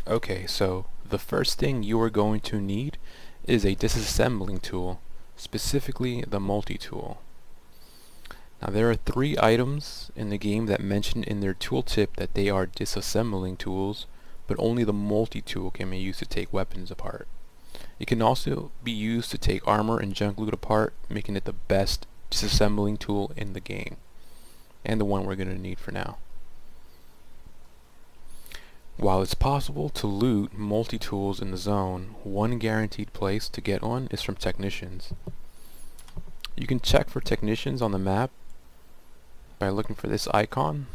Okay, so the first thing you are going to need is a disassembling tool, specifically the Multitool. Now there are 3 items in the game that mention in their tooltip that they are disassembling tools, but only the Multitool can be used to take weapons apart. It can also be used to take armor and junk loot apart, making it the best disassembling tool in the game, and the one we're going to need for now. While it's possible to loot multi-tools in the zone, one guaranteed place to get one is from technicians. You can check for technicians on the map by looking for this icon,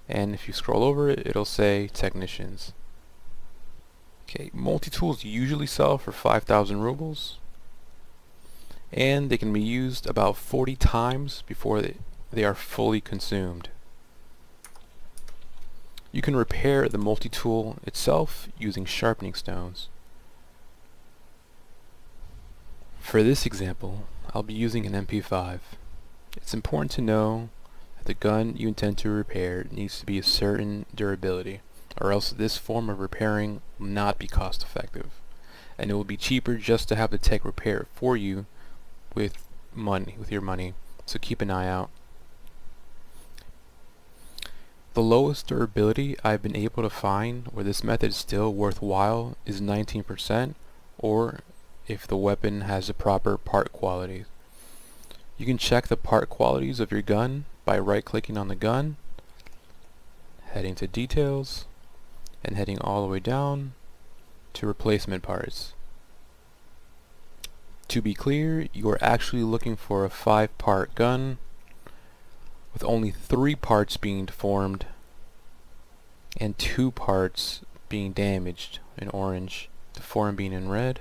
and if you scroll over it, it'll say technicians. Okay, multi-tools usually sell for 5,000 rubles, and they can be used about 40 times before they are fully consumed. You can repair the multi-tool itself using sharpening stones. For this example, I'll be using an MP5. It's important to know that the gun you intend to repair needs to be a certain durability, or else this form of repairing will not be cost effective, and it will be cheaper just to have the tech repair it for you with your money, so keep an eye out. The lowest durability I've been able to find where this method is still worthwhile is 19%, or if the weapon has the proper part quality. You can check the part qualities of your gun by right-clicking on the gun, heading to details, and heading all the way down to replacement parts. To be clear, you are actually looking for a 5-part gun with only 3 parts being deformed and 2 parts being damaged in orange, deformed being in red.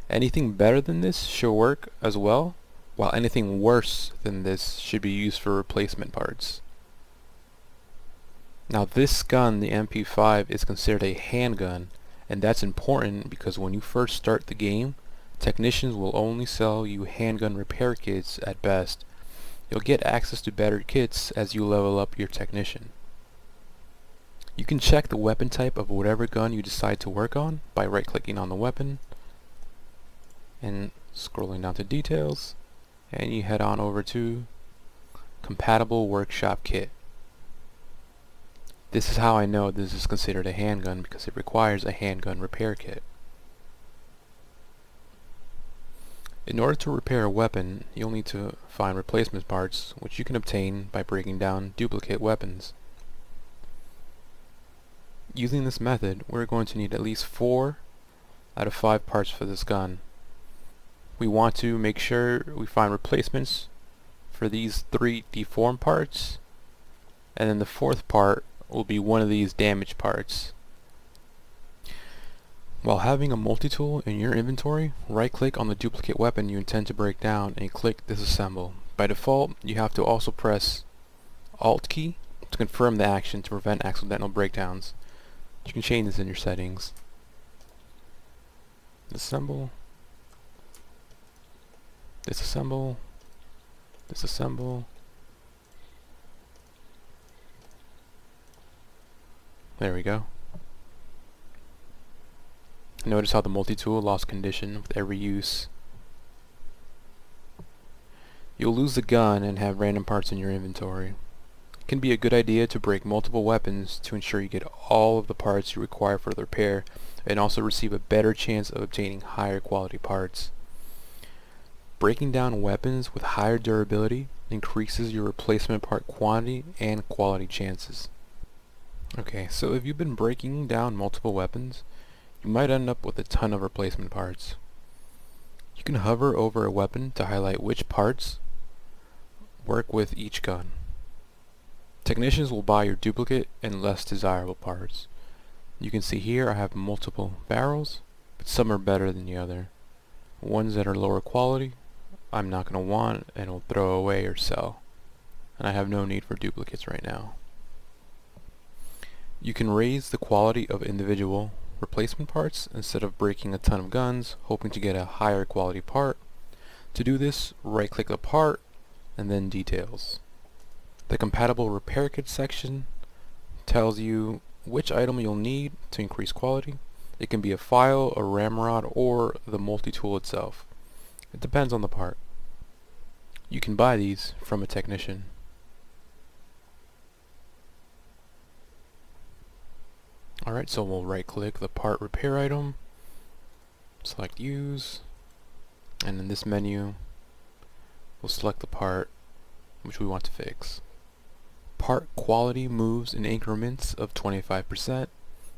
Anything better than this should work as well, while anything worse than this should be used for replacement parts. Now this gun, the MP5, is considered a handgun, and that's important because when you first start the game, technicians will only sell you handgun repair kits at best. You'll get access to better kits as you level up your technician. You can check the weapon type of whatever gun you decide to work on by right-clicking on the weapon and scrolling down to details, and you head on over to Compatible Workshop Kit. This is how I know this is considered a handgun, because it requires a handgun repair kit. In order to repair a weapon, you'll need to find replacement parts, which you can obtain by breaking down duplicate weapons. Using this method, we're going to need at least 4 out of 5 parts for this gun. We want to make sure we find replacements for these 3 deformed parts, and then the 4th part will be one of these damaged parts. While having a multi-tool in your inventory, right-click on the duplicate weapon you intend to break down and click Disassemble. By default, you have to also press Alt key to confirm the action to prevent accidental breakdowns. You can change this in your settings. Disassemble, disassemble, disassemble. There we go. Notice how the multi-tool lost condition with every use. You'll lose the gun and have random parts in your inventory. It can be a good idea to break multiple weapons to ensure you get all of the parts you require for the repair, and also receive a better chance of obtaining higher quality parts. Breaking down weapons with higher durability increases your replacement part quantity and quality chances. Okay, so if you've been breaking down multiple weapons, you might end up with a ton of replacement parts. You can hover over a weapon to highlight which parts work with each gun. Technicians will buy your duplicate and less desirable parts. You can see here I have multiple barrels, but some are better than the other. Ones that are lower quality I'm not going to want and will throw away or sell. And I have no need for duplicates right now. You can raise the quality of individual replacement parts instead of breaking a ton of guns hoping to get a higher quality part. To do this, right click the part and then details. The compatible repair kit section tells you which item you'll need to increase quality. It can be a file, a ramrod, or the multi-tool itself. It depends on the part. You can buy these from a technician. Alright, so we'll right click the part repair item, select use, and in this menu we'll select the part which we want to fix. Part quality moves in increments of 25%,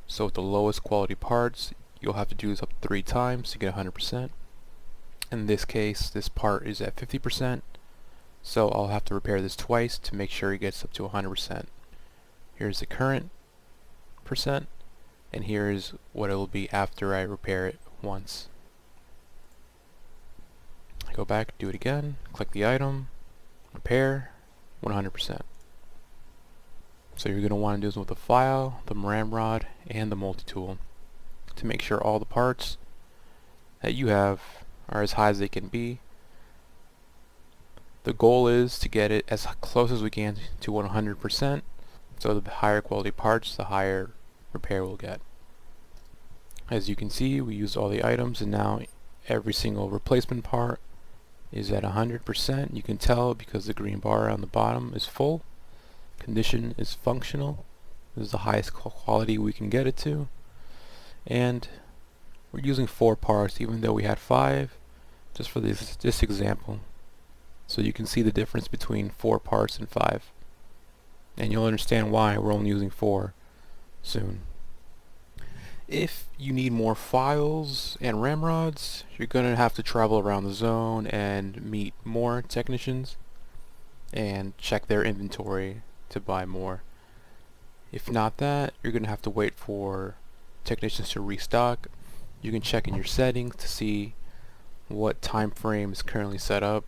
so with the lowest quality parts you'll have to do this up to 3 times to get 100%. In this case this part is at 50%, so I'll have to repair this twice to make sure it gets up to 100%. Here's the current percent, and here's what it will be after I repair it once. I go back, do it again, click the item, repair, 100%. So you're going to want to do this with the file, the ramrod, and the multi-tool to make sure all the parts that you have are as high as they can be. The goal is to get it as close as we can to 100%, so the higher quality parts, the higher repair we'll get. As you can see, we used all the items, and now every single replacement part is at 100%. You can tell because the green bar on the bottom is full. Condition is functional. This is the highest quality we can get it to. And we're using 4 parts even though we had 5 just for this example. So you can see the difference between 4 parts and 5. And you'll understand why we're only using 4 soon. If you need more files and ramrods, you're going to have to travel around the zone and meet more technicians and check their inventory to buy more. If not that, you're going to have to wait for technicians to restock. You can check in your settings to see what time frame is currently set up.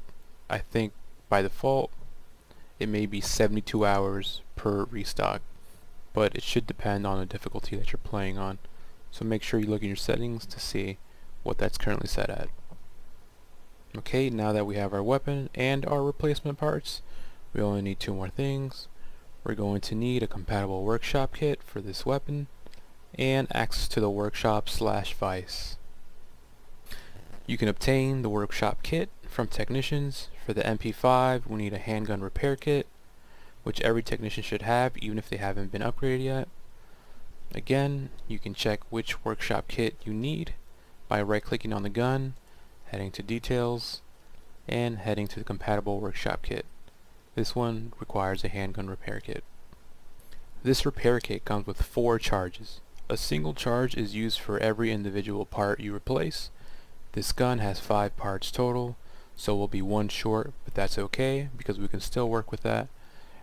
I think by default it may be 72 hours per restock, but it should depend on the difficulty that you're playing on. So make sure you look in your settings to see what that's currently set at. Okay, now that we have our weapon and our replacement parts, we only need 2 more things. We're going to need a compatible workshop kit for this weapon and access to the workshop/vice. You can obtain the workshop kit from technicians. For the MP5 we need a handgun repair kit, which every technician should have even if they haven't been upgraded yet. Again, you can check which workshop kit you need by right clicking on the gun, heading to details, and heading to the compatible workshop kit. This one requires a handgun repair kit. This repair kit comes with 4 charges. A single charge is used for every individual part you replace. This gun has 5 parts total, so we'll be 1 short, but that's okay because we can still work with that.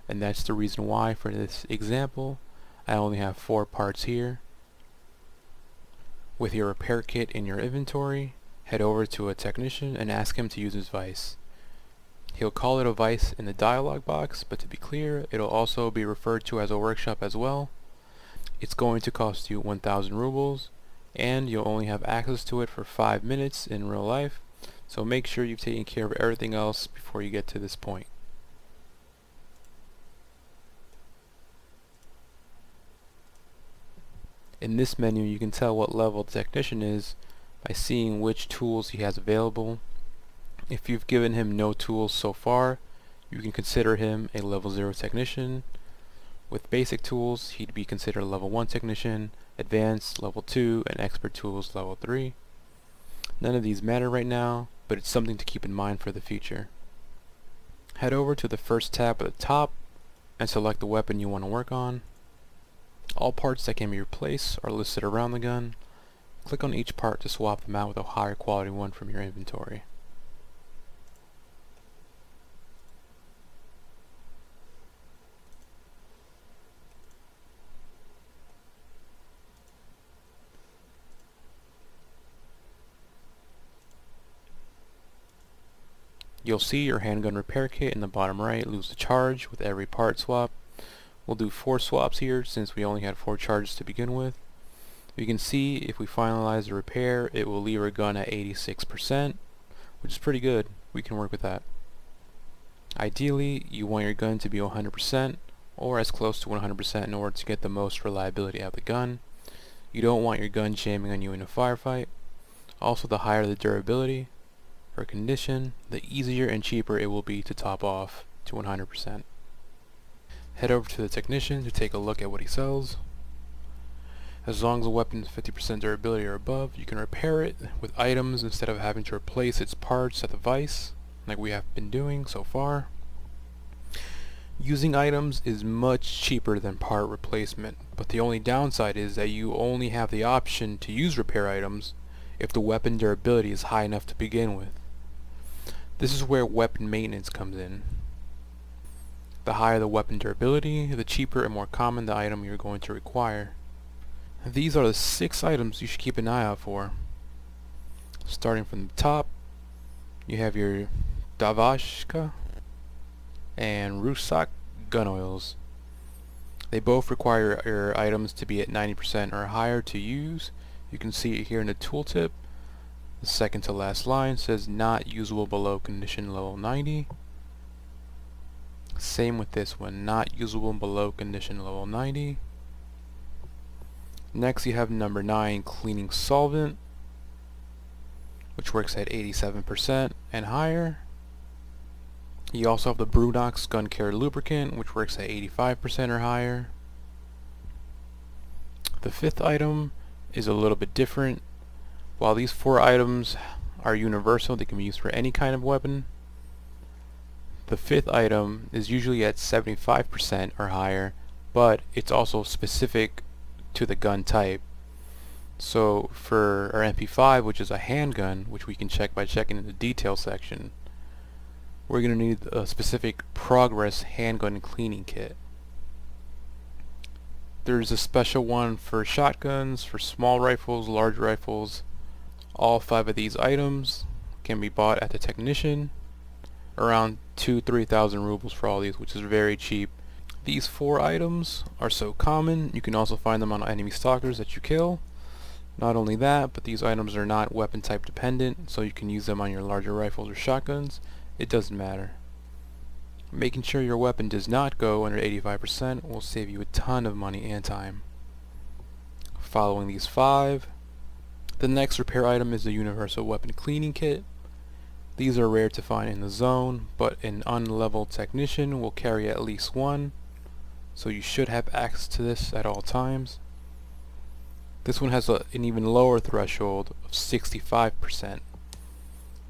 And that's the reason why for this example I only have 4 parts here. With your repair kit in your inventory, head over to a technician and ask him to use his vice. He'll call it a vice in the dialog box, but to be clear, it'll also be referred to as a workshop as well. It's going to cost you 1,000 rubles, and you'll only have access to it for 5 minutes in real life, so make sure you've taken care of everything else before you get to this point. In this menu you can tell what level the technician is by seeing which tools he has available. If you've given him no tools so far, you can consider him a level 0 technician. With basic tools he'd be considered a level 1 technician, advanced level 2, and expert tools level 3. None of these matter right now, but it's something to keep in mind for the future. Head over to the first tab at the top and select the weapon you want to work on. All parts that can be replaced are listed around the gun. Click on each part to swap them out with a higher quality one from your inventory. You'll see your handgun repair kit in the bottom right lose a charge with every part swap. We'll do 4 swaps here since we only had 4 charges to begin with. You can see if we finalize the repair it will leave our gun at 86%, which is pretty good. We can work with that. Ideally you want your gun to be 100%, or as close to 100% in order to get the most reliability out of the gun. You don't want your gun jamming on you in a firefight. Also, the higher the durability or condition, the easier and cheaper it will be to top off to 100%. Head over to the technician to take a look at what he sells. As long as the weapon is 50% durability or above, you can repair it with items instead of having to replace its parts at the vise, like we have been doing so far. Using items is much cheaper than part replacement, but the only downside is that you only have the option to use repair items if the weapon durability is high enough to begin with. This is where weapon maintenance comes in. The higher the weapon durability, the cheaper and more common the item you're going to require. These are the 6 items you should keep an eye out for. Starting from the top, you have your Davashka and Rusak gun oils. They both require your items to be at 90% or higher to use. You can see it here in the tooltip. The second to last line says not usable below condition level 90. Same with this one, not usable below condition level 90. Next you have number 9, cleaning solvent, which works at 87% and higher. You also have the BROTIP Gun-Care lubricant, which works at 85% or higher. The 5th item is a little bit different. While these 4 items are universal, they can be used for any kind of weapon. The 5th item is usually at 75% or higher, but it's also specific to the gun type. So for our MP5, which is a handgun, which we can check by checking in the detail section, we're going to need a specific Progress handgun cleaning kit. There's a special one for shotguns, for small rifles, large rifles. All 5 of these items can be bought at the technician, around 2,000-3,000 rubles for all these, which is very cheap. These 4 items are so common, you can also find them on enemy stalkers that you kill. Not only that, but these items are not weapon type dependent, so you can use them on your larger rifles or shotguns. It doesn't matter. Making sure your weapon does not go under 85% will save you a ton of money and time. Following these 5, the next repair item is the Universal Weapon Cleaning Kit. These are rare to find in the zone, but an unleveled technician will carry at least one, so you should have access to this at all times. This one has an even lower threshold of 65%.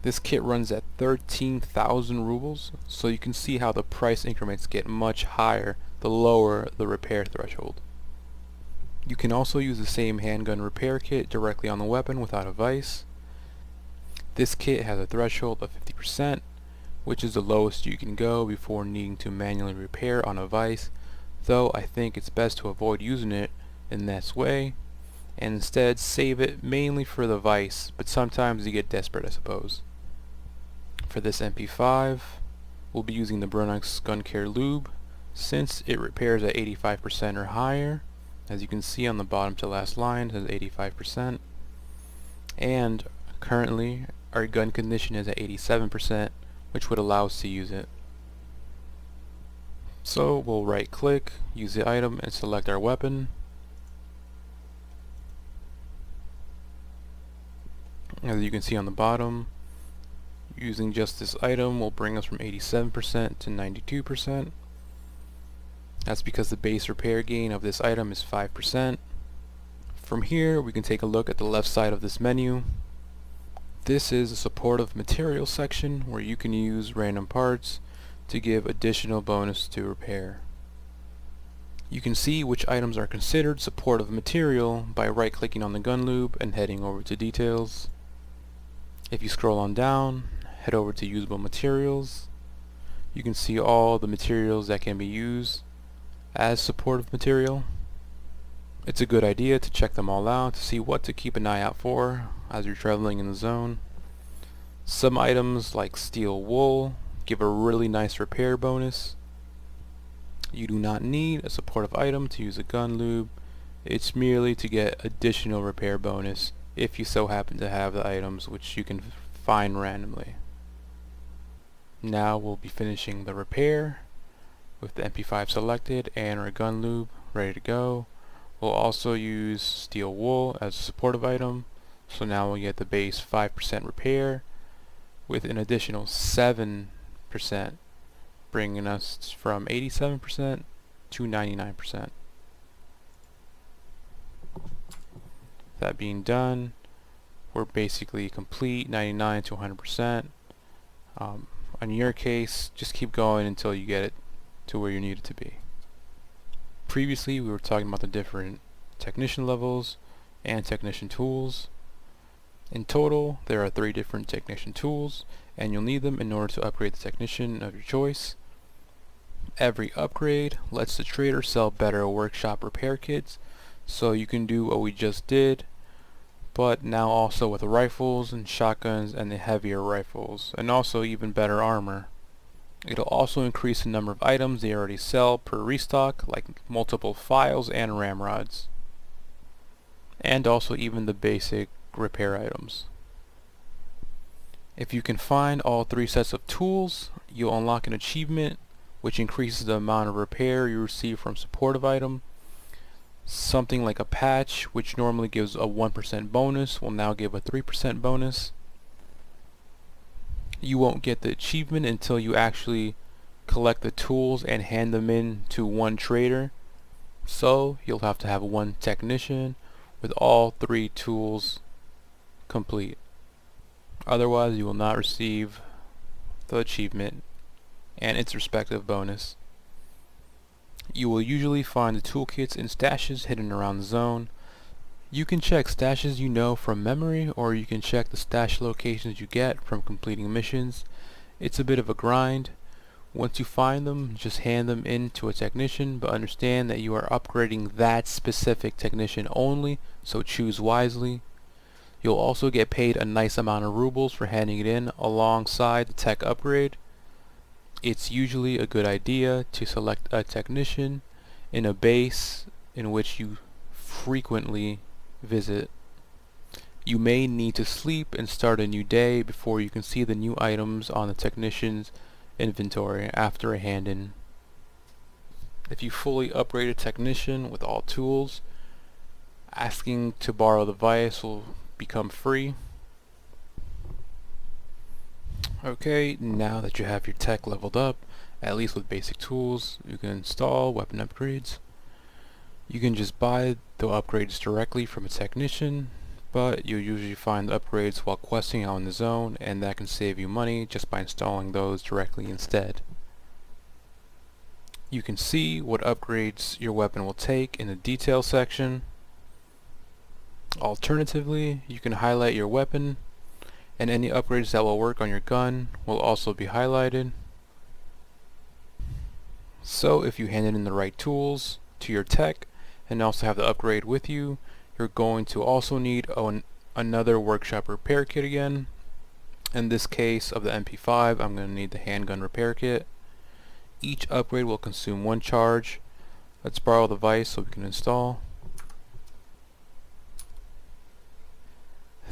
This kit runs at 13,000 rubles, so you can see how the price increments get much higher the lower the repair threshold. You can also use the same handgun repair kit directly on the weapon without a vise. This kit has a threshold of 50%, which is the lowest you can go before needing to manually repair on a vise, though I think it's best to avoid using it in this way and instead save it mainly for the vise, but sometimes you get desperate, I suppose. For this MP5, we'll be using the BROTIP Gun-Care lube since it repairs at 85% or higher. As you can see on the bottom to last line, it says 85%, and currently our gun condition is at 87%, which would allow us to use it. So we'll right click, use the item, and select our weapon. As you can see on the bottom, using just this item will bring us from 87% to 92%. That's because the base repair gain of this item is 5%. From here we can take a look at the left side of this menu. This is a supportive material section where you can use random parts to give additional bonus to repair. You can see which items are considered supportive material by right clicking on the gun lube and heading over to details. If you scroll on down, head over to usable materials, you can see all the materials that can be used as supportive material. It's a good idea to check them all out to see what to keep an eye out for as you're traveling in the zone. Some items like steel wool give a really nice repair bonus. You do not need a supportive item to use a gun lube. It's merely to get additional repair bonus if you so happen to have the items, which you can find randomly. Now we'll be finishing the repair. with the MP5 selected and our gun lube ready to go. We'll also use steel wool as a supportive item, so now we'll get the base 5% repair with an additional 7%, bringing us from 87% to 99%. That being done, we're basically complete, 99 to 100%. In your case, just keep going until you get it to where you need it to be. Previously, we were talking about the different technician levels and technician tools. In total, there are 3 different technician tools, and you'll need them in order to upgrade the technician of your choice. Every upgrade lets the trader sell better workshop repair kits, so you can do what we just did, but now also with rifles and shotguns and the heavier rifles, and also even better armor. It'll also increase the number of items they already sell per restock, like multiple files and ramrods, and also even the basic repair items. If you can find all 3 sets of tools, you'll unlock an achievement which increases the amount of repair you receive from supportive item. Something like a patch, which normally gives a 1% bonus, will now give a 3% bonus. You won't get the achievement until you actually collect the tools and hand them in to one trader, so you'll have to have one technician with all 3 tools complete. Otherwise, you will not receive the achievement and its respective bonus. You will usually find the toolkits in stashes hidden around the zone. You can check stashes you know from memory, or you can check the stash locations you get from completing missions. It's a bit of a grind. Once you find them, just hand them in to a technician, but understand that you are upgrading that specific technician only, so choose wisely. You'll also get paid a nice amount of rubles for handing it in alongside the tech upgrade. It's usually a good idea to select a technician in a base in which you frequently visit. You may need to sleep and start a new day before you can see the new items on the technician's inventory after a hand-in. If you fully upgrade a technician with all tools, asking to borrow the device will become free. Okay, now that you have your tech leveled up, at least with basic tools, you can install weapon upgrades. You can just buy the upgrades directly from a technician, but you'll usually find the upgrades while questing out in the zone, and that can save you money just by installing those directly instead. You can see what upgrades your weapon will take in the details section. Alternatively, you can highlight your weapon, and any upgrades that will work on your gun will also be highlighted. So if you handed in the right tools to your tech and also have the upgrade with you, you're going to also need another workshop repair kit again. In this case of the MP5, I'm going to need the handgun repair kit. Each upgrade will consume 1 charge. Let's borrow the device so we can install.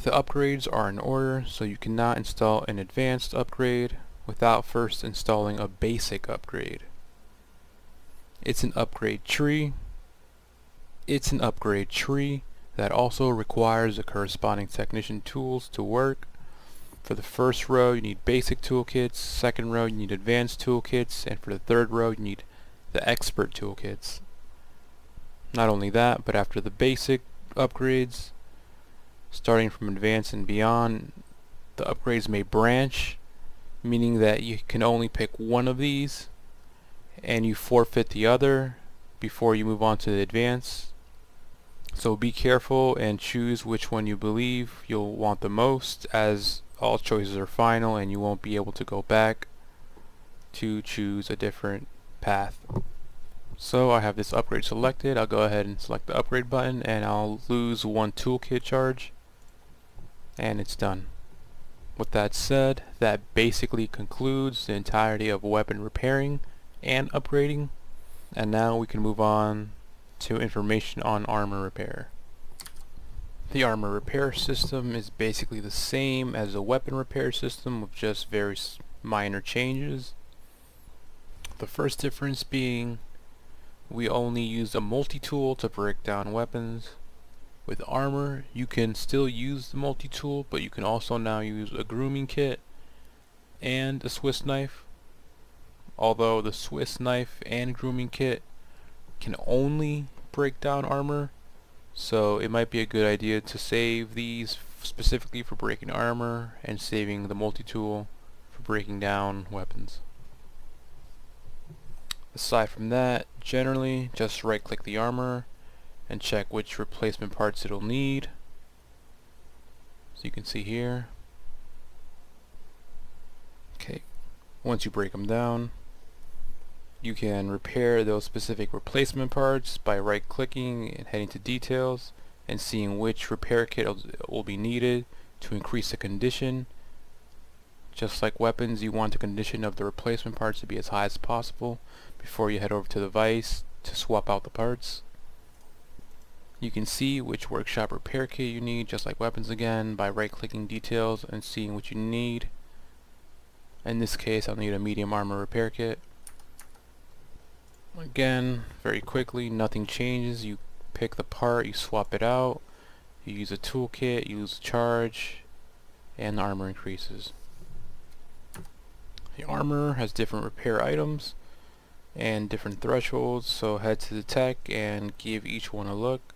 The upgrades are in order, so you cannot install an advanced upgrade without first installing a basic upgrade. It's an upgrade tree. That also requires the corresponding technician tools to work. For the first row you need basic toolkits, second row you need advanced toolkits, and for the third row you need the expert toolkits. Not only that, but after the basic upgrades, starting from advanced and beyond, the upgrades may branch, meaning that you can only pick one of these and you forfeit the other before you move on to the advanced. So be careful and choose which one you believe you'll want the most, as all choices are final and you won't be able to go back to choose a different path. So I have this upgrade selected. I'll go ahead and select the upgrade button, and I'll lose 1 toolkit charge, and it's done. With that said, that basically concludes the entirety of weapon repairing and upgrading, and now we can move on to information on armor repair. The armor repair system is basically the same as the weapon repair system with just very minor changes. The first difference being we only use a multi-tool to break down weapons. With armor, you can still use the multi-tool, but you can also now use a grooming kit and a Swiss knife. Although the Swiss knife and grooming kit can only break down armor, so it might be a good idea to save these specifically for breaking armor and saving the multi-tool for breaking down weapons. Aside from that, generally just right click the armor and check which replacement parts it'll need. So you can see here. Okay, once you break them down, you can repair those specific replacement parts by right clicking and heading to details and seeing which repair kit will be needed to increase the condition. Just like weapons, you want the condition of the replacement parts to be as high as possible before you head over to the vise to swap out the parts. You can see which workshop repair kit you need, just like weapons again, by right clicking details and seeing what you need. In this case, I'll need a medium armor repair kit. Again, very quickly, nothing changes. You pick the part, you swap it out, you use a toolkit, you use a charge, and the armor increases. The armor has different repair items and different thresholds, so head to the tech and give each one a look.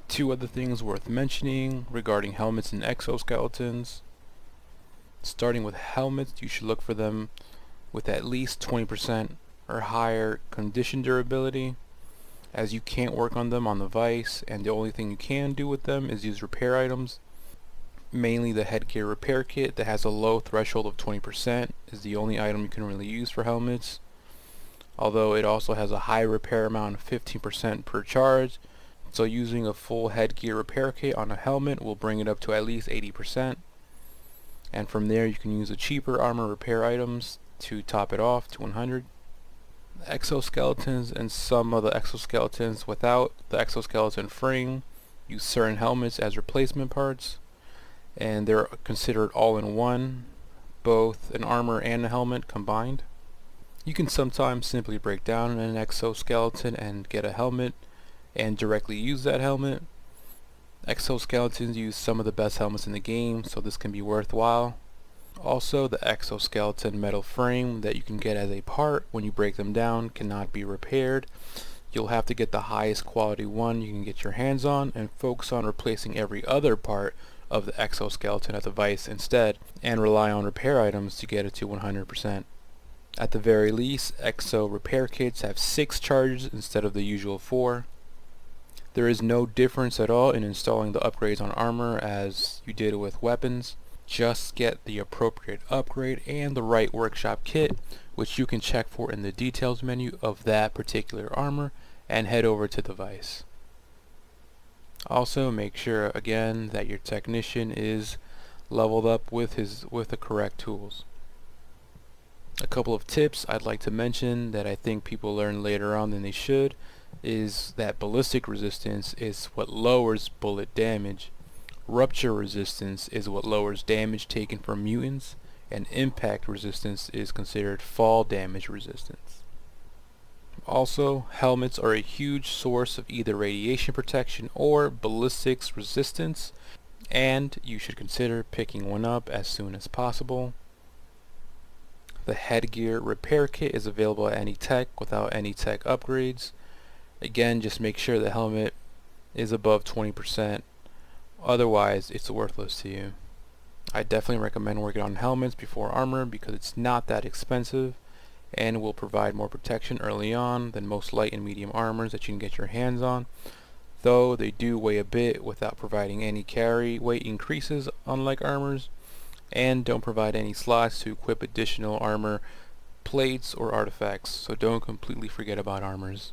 Two other things worth mentioning regarding helmets and exoskeletons. Starting with helmets, you should look for them with at least 20% or higher condition durability, as you can't work on them on the vise, and the only thing you can do with them is use repair items. Mainly the headgear repair kit that has a low threshold of 20% is the only item you can really use for helmets, although it also has a high repair amount of 15% per charge, so using a full headgear repair kit on a helmet will bring it up to at least 80%, and from there you can use the cheaper armor repair items to top it off to 100. Exoskeletons and some of the exoskeletons without the exoskeleton frame use certain helmets as replacement parts, and they're considered all-in-one, both an armor and a helmet combined. You can sometimes simply break down an exoskeleton and get a helmet and directly use that helmet. Exoskeletons use some of the best helmets in the game, so this can be worthwhile. Also, the exoskeleton metal frame that you can get as a part when you break them down cannot be repaired. You'll have to get the highest quality one you can get your hands on and focus on replacing every other part of the exoskeleton at the vise instead, and rely on repair items to get it to 100%. At the very least, exo repair kits have 6 charges instead of the usual 4. There is no difference at all in installing the upgrades on armor as you did with weapons. Just get the appropriate upgrade and the right workshop kit, which you can check for in the details menu of that particular armor, and head over to the vise. Also, make sure again that your technician is leveled up with the correct tools. A couple of tips I'd like to mention that I think people learn later on than they should is that ballistic resistance is what lowers bullet damage. Rupture resistance is what lowers damage taken from mutants, and impact resistance is considered fall damage resistance. Also, helmets are a huge source of either radiation protection or ballistics resistance, and you should consider picking one up as soon as possible. The headgear repair kit is available at any tech without any tech upgrades. Again, just make sure the helmet is above 20%, otherwise it's worthless to you. I definitely recommend working on helmets before armor because it's not that expensive and will provide more protection early on than most light and medium armors that you can get your hands on, though they do weigh a bit without providing any carry weight increases unlike armors, and don't provide any slots to equip additional armor plates or artifacts, so don't completely forget about armors.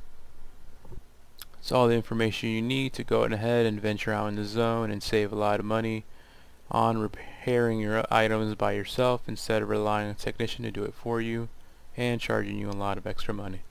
It's all the information you need to go ahead and venture out in the zone and save a lot of money on repairing your items by yourself instead of relying on a technician to do it for you and charging you a lot of extra money.